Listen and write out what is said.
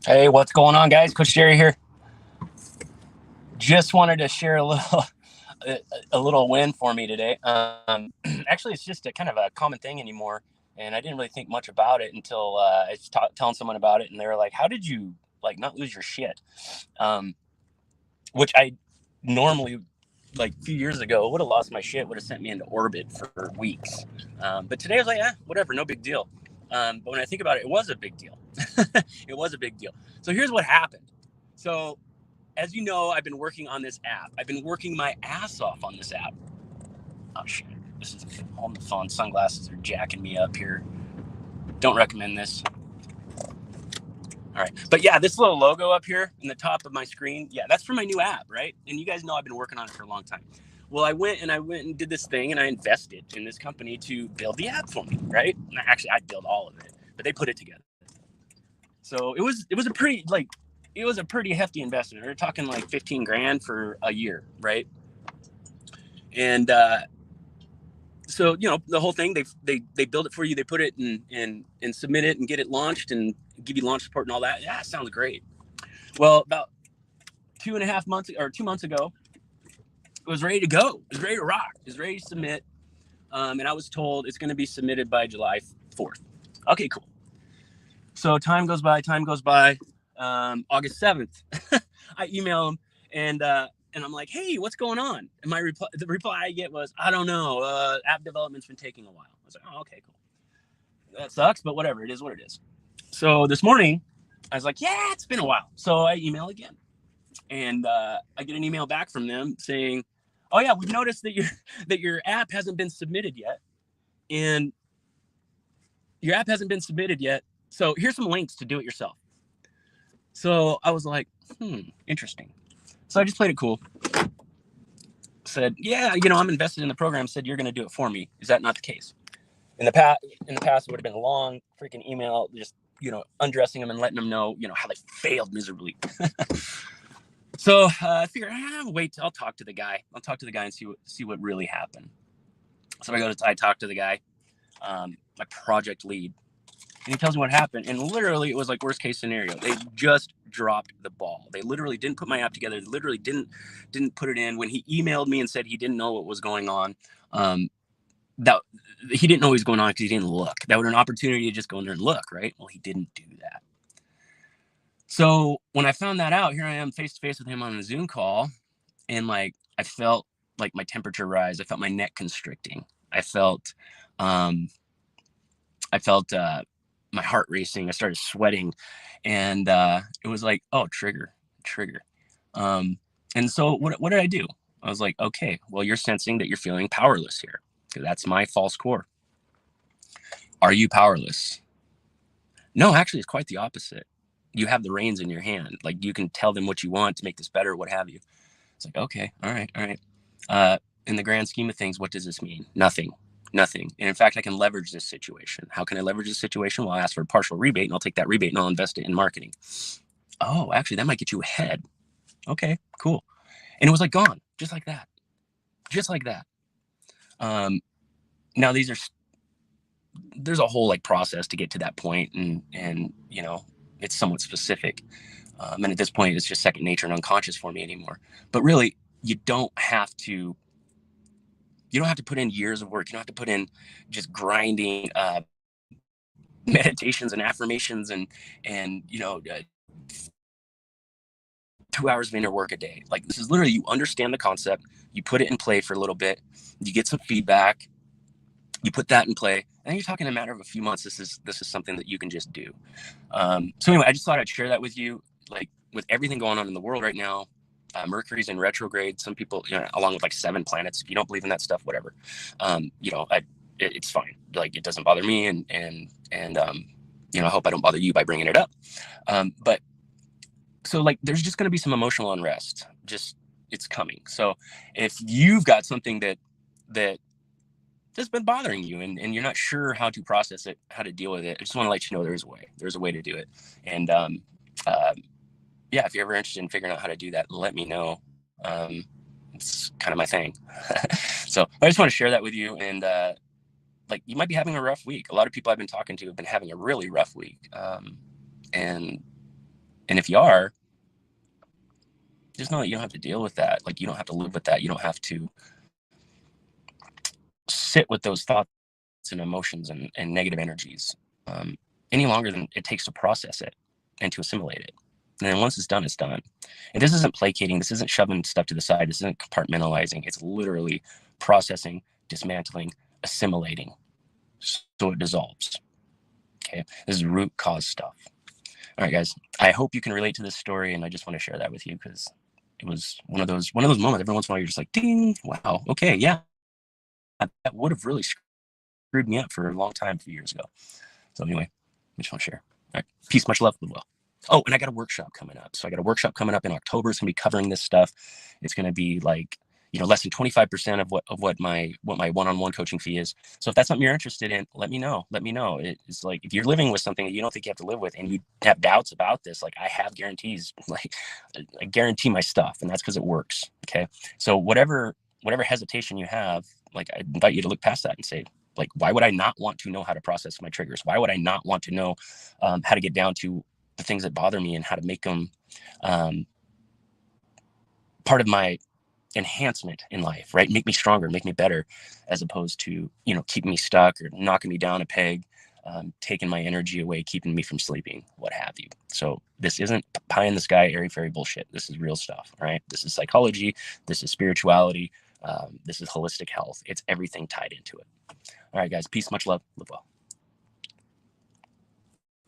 Hey, what's going on, guys? Coach Jerry here. Just wanted to share a little win for me today. Actually, it's just a kind of a common thing anymore, and I didn't really think much about it until I was telling someone about it, and they were like, "How did you like not lose your shit?" Um, which I normally, like a few years ago, would have lost my shit, would have sent me into orbit for weeks. But today I was like, whatever, no big deal. But when I think about it, it was a big deal. It was a big deal. So here's what happened. So as you know, I've been working on this app. I've been working my ass off on this app. Oh shit! This is on the phone. Sunglasses are jacking me up here. Don't recommend this. All right, but yeah, this little logo up here in the top of my screen, yeah, that's for my new app, right? And you guys know I've been working on it for a long time. Well, I went and did this thing, and I invested in this company to build the app for me, right? Actually, I built all of it, but they put it together. So it was a pretty hefty investment. We're talking like 15 grand for a year, right? And so the whole thing, they build it for you, they put it in and submit it and get it launched and give you launch support and all that. Yeah, sounds great. Well, about 2 months ago, it was ready to go. It was ready to rock. It was ready to submit. And I was told it's going to be submitted by July 4th. Okay, cool. So time goes by. August 7th, I email them and I'm like, hey, what's going on? And the reply I get was, I don't know. App development's been taking a while. I was like, oh, okay, cool. That sucks, but whatever. It is what it is. So this morning, I was like, yeah, it's been a while. So I email again. And I get an email back from them saying, oh, yeah, we've noticed that your app hasn't been submitted yet. And your app hasn't been submitted yet. So here's some links to do it yourself. So I was like, interesting. So I just played it cool. Said, yeah, I'm invested in the program. Said, you're going to do it for me. Is that not the case? In the past, it would have been a long freaking email, just, undressing them and letting them know, how they failed miserably. So I figured, wait, I'll talk to the guy. I'll talk to the guy and see what really happened. So I talk to the guy, my project lead, and he tells me what happened. And literally, it was like worst case scenario. They just dropped the ball. They literally didn't put my app together. They literally didn't put it in. When he emailed me and said he didn't know what was going on, that he didn't know what was going on because he didn't look. That was an opportunity to just go in there and look, right? Well, he didn't do that. So when I found that out, here I am face to face with him on a Zoom call, and I felt like my temperature rise. I felt my neck constricting. I felt my heart racing. I started sweating, and it was like, oh, trigger. And so what did I do? I was like, okay, well, you're sensing that you're feeling powerless here. That's my false core. Are you powerless? No, actually, it's quite the opposite. You have the reins in your hand. Like, you can tell them what you want to make this better, what have you. It's like, okay, all right. In the grand scheme of things, what does this mean? Nothing. And in fact, I can leverage this situation. How can I leverage this situation? Well, I'll ask for a partial rebate, and I'll take that rebate and I'll invest it in marketing. Oh, actually, that might get you ahead. Okay, cool. And it was like gone, just like that. Now there's a whole process to get to that point, and it's somewhat specific. And at this point, it's just second nature and unconscious for me anymore. But really, you don't have to put in years of work. You don't have to put in just grinding meditations and affirmations and 2 hours of inner work a day. Like, this is literally, you understand the concept, you put it in play for a little bit, you get some feedback, you put that in play, and you're talking in a matter of a few months. This is something that you can just do. So anyway, I just thought I'd share that with you. Like, with everything going on in the world right now, Mercury's in retrograde. Some people, along with 7 planets. If you don't believe in that stuff, whatever. It's fine. Like, it doesn't bother me, and I hope I don't bother you by bringing it up. But so there's just going to be some emotional unrest. Just, it's coming. So if you've got something that's been bothering you and you're not sure how to process it, how to deal with it, I just want to let you know there's a way to do it. And yeah, if you're ever interested in figuring out how to do that, let me know. It's kind of my thing. So I just want to share that with you. And you might be having a rough week. A lot of people I've been talking to have been having a really rough week. And And if you are, just know that you don't have to deal with that. Like, you don't have to live with that. You don't have to sit with those thoughts and emotions and negative energies any longer than it takes to process it and to assimilate it. And then once it's done, it's done. And this isn't placating. This isn't shoving stuff to the side. This isn't compartmentalizing. It's literally processing, dismantling, assimilating, so it dissolves. Okay, this is root cause stuff. All right, guys. I hope you can relate to this story, and I just want to share that with you because it was one of those moments. Every once in a while, you're just like, "Ding! Wow. Okay, yeah, that would have really screwed me up for a long time, a few years ago." So anyway, I just want to share. All right, peace, much love, live well. Oh, and I got a workshop coming up. So I got a workshop coming up in October. It's gonna be covering this stuff. It's gonna be like, less than 25% of what my one-on-one coaching fee is. So if that's something you're interested in, let me know. Let me know. It's like, if you're living with something that you don't think you have to live with and you have doubts about this, like, I have guarantees. Like, I guarantee my stuff, and that's because it works. Okay. So whatever hesitation you have, like, I invite you to look past that and say, like, why would I not want to know how to process my triggers? Why would I not want to know how to get down to the things that bother me and how to make them part of my enhancement in life, right? Make me stronger, make me better, as opposed to, keep me stuck or knocking me down a peg, taking my energy away, keeping me from sleeping, what have you. So this isn't pie in the sky, airy fairy bullshit. This is real stuff, right? This is psychology. This is spirituality. This is holistic health. It's everything tied into it. All right, guys. Peace, much love, live well.